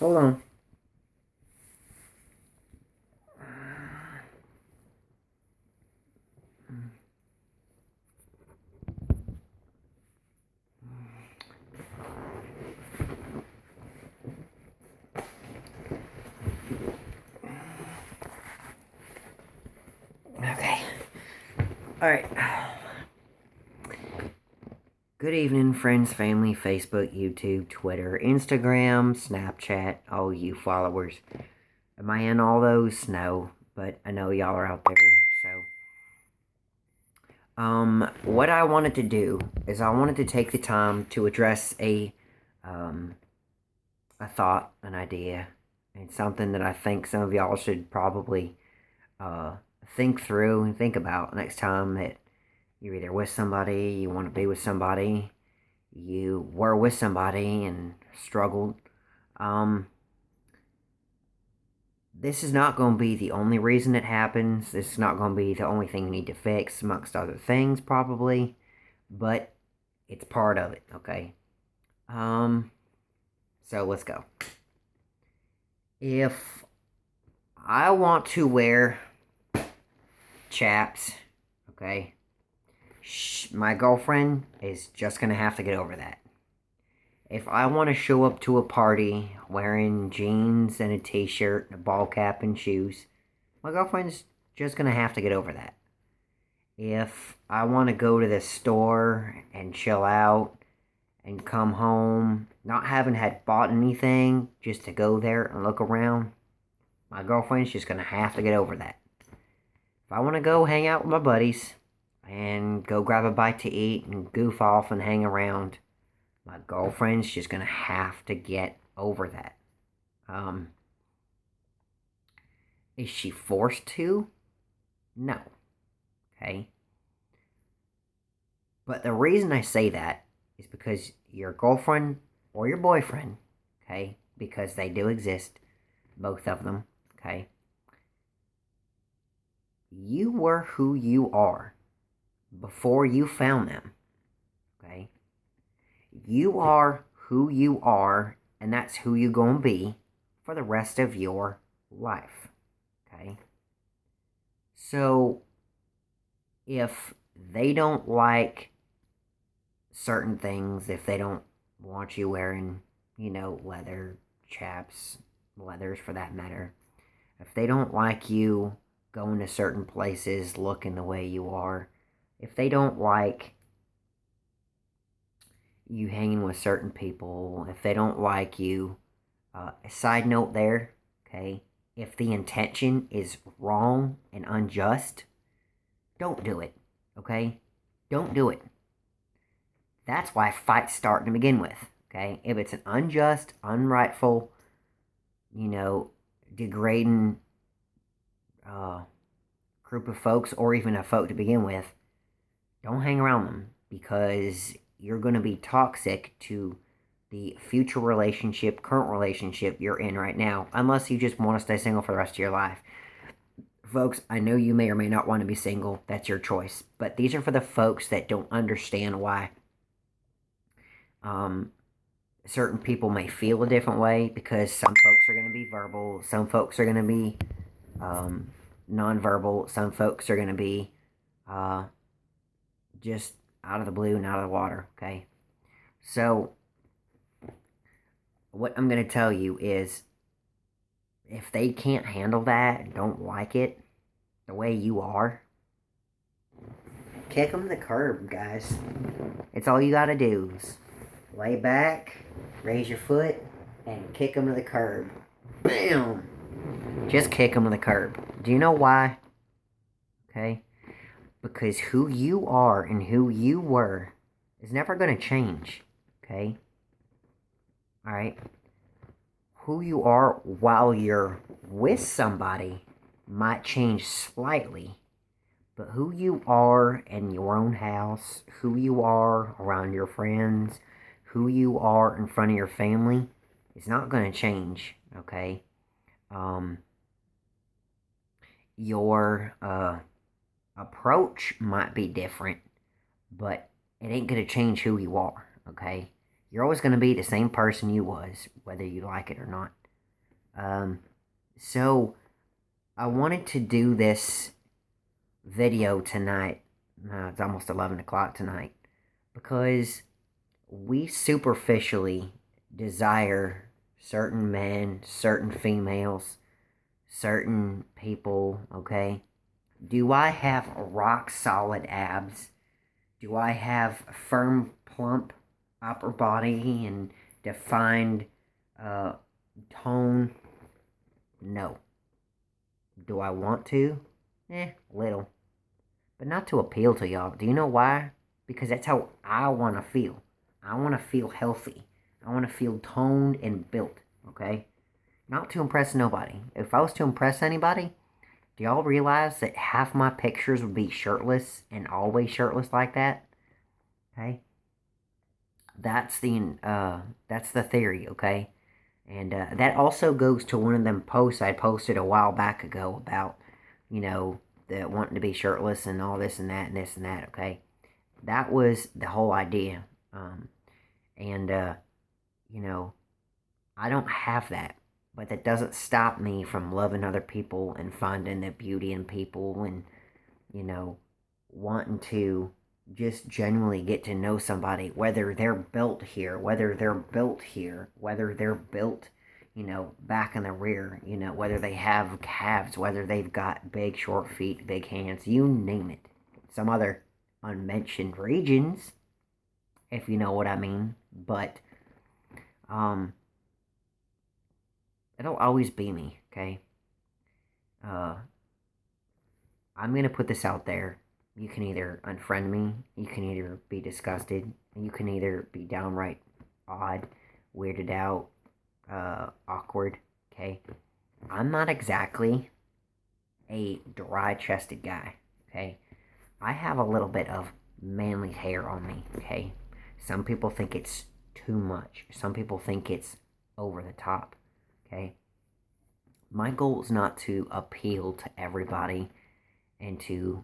Hold on. Okay. Alright. Good evening, friends, family, Facebook, YouTube, Twitter, Instagram, Snapchat, all you followers. Am I in all those? No, but I know y'all are out there, so. What I wanted to do is I wanted to take the time to address a thought, an idea, and something that I think some of y'all should probably think through and think about next time that you're either with somebody, you want to be with somebody, you were with somebody and struggled. This is not going to be the only reason it happens. This is not going to be the only thing you need to fix, amongst other things, probably. But it's part of it, okay? So let's go. If I want to wear chaps, okay, my girlfriend is just going to have to get over that. If I want to show up to a party wearing jeans and a t-shirt, a ball cap and shoes, my girlfriend's just going to have to get over that. If I want to go to the store and chill out and come home, not having had bought anything, just to go there and look around, my girlfriend's just going to have to get over that. If I want to go hang out with my buddies and go grab a bite to eat and goof off and hang around, my girlfriend's just going to have to get over that. Is she forced to? No. Okay? But the reason I say that is because your girlfriend or your boyfriend, okay, because they do exist, both of them, okay, you were who you are before you found them, okay? You are who you are, and that's who you're going to be for the rest of your life, okay? So, if they don't like certain things, if they don't want you wearing, leather chaps, leathers for that matter, if they don't like you going to certain places looking the way you are, if they don't like you hanging with certain people, if they don't like you, a side note there, okay, if the intention is wrong and unjust, don't do it, okay? Don't do it. That's why fights start to begin with, okay? If it's an unjust, unrightful, degrading group of folks, or even a folk to begin with, don't hang around them, because you're going to be toxic to the future relationship, current relationship you're in right now, unless you just want to stay single for the rest of your life. Folks, I know you may or may not want to be single. That's your choice. But these are for the folks that don't understand why certain people may feel a different way, because some folks are going to be verbal, some folks are going to be nonverbal, some folks are going to be just out of the blue and out of the water, okay? So, what I'm going to tell you is, if they can't handle that and don't like it the way you are, kick them to the curb, guys. It's all you got to do is lay back, raise your foot, and kick them to the curb. Bam! Just kick them to the curb. Do you know why? Okay? Because who you are and who you were is never going to change. Okay? Alright? Who you are while you're with somebody might change slightly, but who you are in your own house, who you are around your friends, who you are in front of your family is not going to change, okay? Your approach might be different, but it ain't going to change who you are, okay? You're always going to be the same person you was, whether you like it or not. So I wanted to do this video tonight. It's almost 11 o'clock tonight because we superficially desire certain men, certain females, certain people, okay? Do I have rock solid abs? Do I have firm, plump upper body and defined uh, tone? No. Do I want to? Little. But not to appeal to y'all. Do you know why? Because that's how I want to feel. I want to feel healthy. I want to feel toned and built, okay? Not to impress nobody. If I was to impress anybody, do y'all realize that half my pictures would be shirtless and always shirtless like that? Okay? That's the theory, okay? And that also goes to one of them posts I posted a while back ago about, the wanting to be shirtless and all this and that and this and that, okay? That was the whole idea. And, I don't have that. But that doesn't stop me from loving other people and finding the beauty in people and, wanting to just genuinely get to know somebody, whether they're built here, whether they're built here, whether they're built, back in the rear, whether they have calves, whether they've got big, short feet, big hands, you name it. Some other unmentioned regions, if you know what I mean. But, it'll always be me, okay? I'm gonna put this out there. You can either unfriend me, you can either be disgusted, and you can either be downright odd, weirded out, awkward, okay? I'm not exactly a dry-chested guy, okay? I have a little bit of manly hair on me, okay? Some people think it's too much. Some people think it's over the top, okay? My goal is not to appeal to everybody and to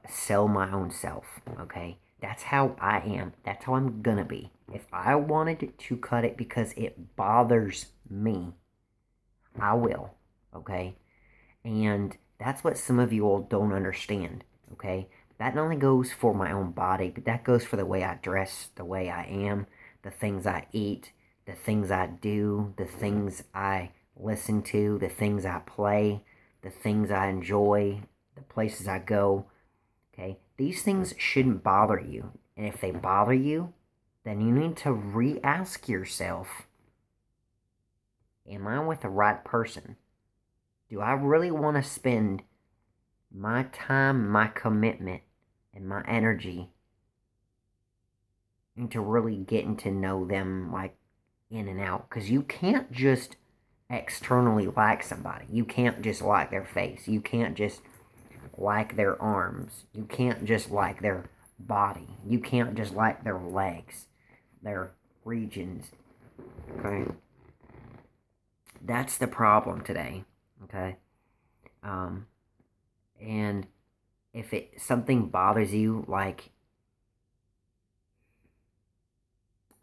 sell my own self, okay? That's how I am. That's how I'm gonna be. If I wanted to cut it because it bothers me, I will, okay? And that's what some of you all don't understand, okay? That not only goes for my own body, but that goes for the way I dress, the way I am, the things I eat, the things I do, the things I listen to, the things I play, the things I enjoy, the places I go, okay? These things shouldn't bother you. And if they bother you, then you need to re-ask yourself, am I with the right person? Do I really want to spend my time, my commitment, and my energy into really getting to know them, like, in and out? Because you can't just externally like somebody. You can't just like their face. You can't just like their arms. You can't just like their body. You can't just like their legs, their regions. Okay? That's the problem today. Okay? And if something bothers you, like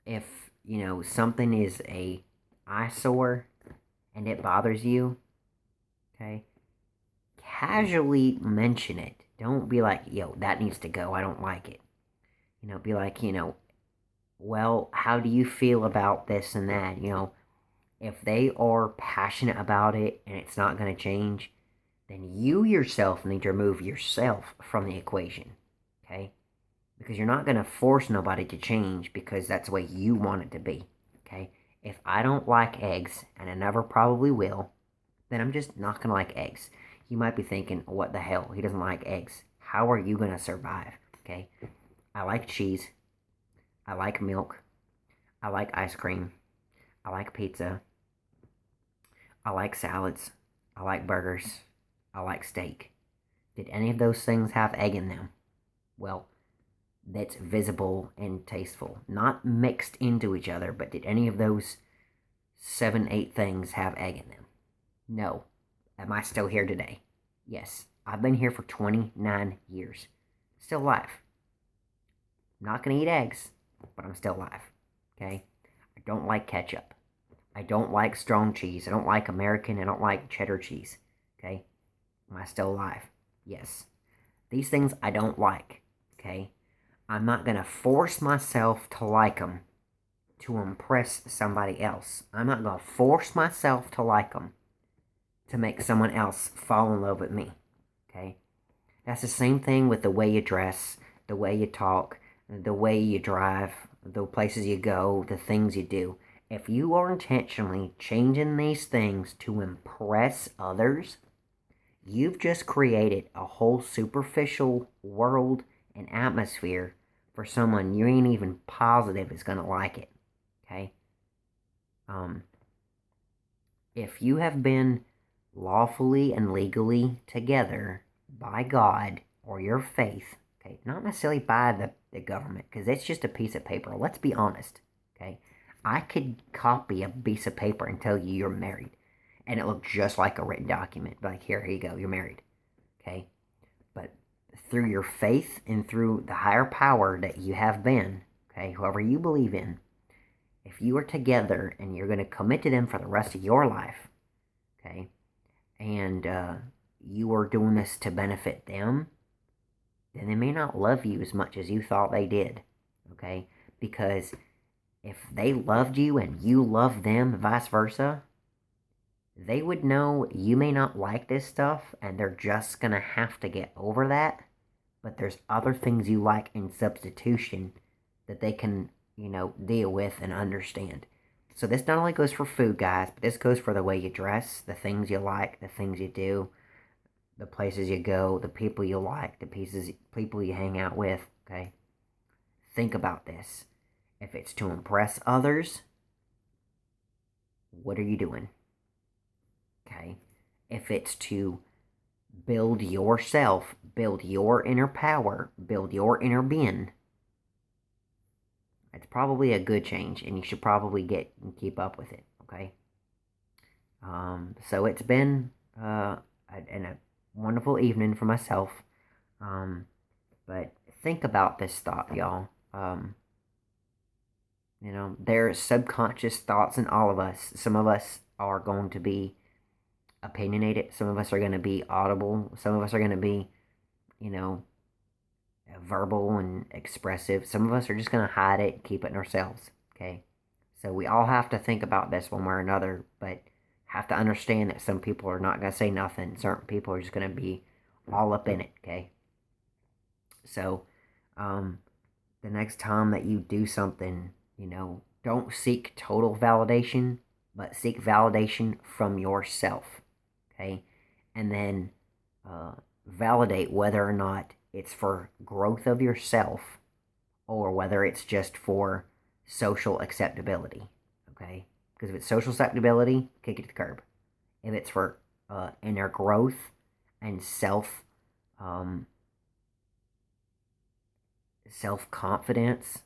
if, something is a eyesore and it bothers you, okay, casually mention it. Don't be like, yo, that needs to go. I don't like it. Be like, well, how do you feel about this and that? If they are passionate about it and it's not going to change, then you yourself need to remove yourself from the equation, okay? Because you're not going to force nobody to change because that's the way you want it to be, okay? If I don't like eggs, and I never probably will, then I'm just not going to like eggs. You might be thinking, what the hell? He doesn't like eggs. How are you going to survive, okay? I like cheese. I like milk. I like ice cream. I like pizza. I like salads. I like burgers. I like steak. Did any of those things have egg in them? Well, that's visible and tasteful. Not mixed into each other, but did any of those 7, 8 things have egg in them? No. Am I still here today? Yes. I've been here for 29 years. Still alive. I'm not going to eat eggs, but I'm still alive. Okay? I don't like ketchup. I don't like strong cheese. I don't like American. I don't like cheddar cheese. Okay? Am I still alive? Yes. These things I don't like. Okay? I'm not going to force myself to like them to impress somebody else. I'm not going to force myself to like them to make someone else fall in love with me. Okay? That's the same thing with the way you dress, the way you talk, the way you drive, the places you go, the things you do. If you are intentionally changing these things to impress others, you've just created a whole superficial world and atmosphere for someone you ain't even positive is going to like it. Okay? Um, if you have been lawfully and legally together by God or your faith, okay, not necessarily by the government, because it's just a piece of paper. Let's be honest, okay? I could copy a piece of paper and tell you you're married, and it looked just like a written document. Like, here you go, you're married, okay? But through your faith and through the higher power that you have been, okay, whoever you believe in, if you are together and you're going to commit to them for the rest of your life, okay, and you are doing this to benefit them, then they may not love you as much as you thought they did, okay? Because if they loved you and you loved them, vice versa, they would know you may not like this stuff and they're just going to have to get over that. But there's other things you like in substitution that they can, deal with and understand. So this not only goes for food, guys, but this goes for the way you dress, the things you like, the things you do, the places you go, the people you like, the people you hang out with, okay? Think about this. If it's to impress others, what are you doing? Okay? If it's to build yourself, build your inner power, build your inner being, it's probably a good change, and you should probably get and keep up with it, okay? So it's been a wonderful evening for myself, but think about this thought, y'all. There's subconscious thoughts in all of us. Some of us are going to be opinionated. Some of us are going to be audible. Some of us are going to be, you know, verbal and expressive. Some of us are just going to hide it, keep it in ourselves. Okay? So we all have to think about this one way or another, but have to understand that some people are not going to say nothing. Certain people are just going to be all up in it. Okay? So, the next time that you do something, don't seek total validation, but seek validation from yourself. Okay? And then validate whether or not it's for growth of yourself or whether it's just for social acceptability. Okay? Because if it's social acceptability, kick it to the curb. If it's for inner growth and self confidence,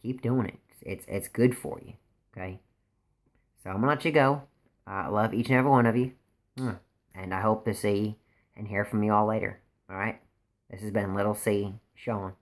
keep doing it. It's good for you. Okay? So I'm gonna let you go. I love each and every one of you. And I hope to see and hear from you all later. Alright? This has been Little C, Sean.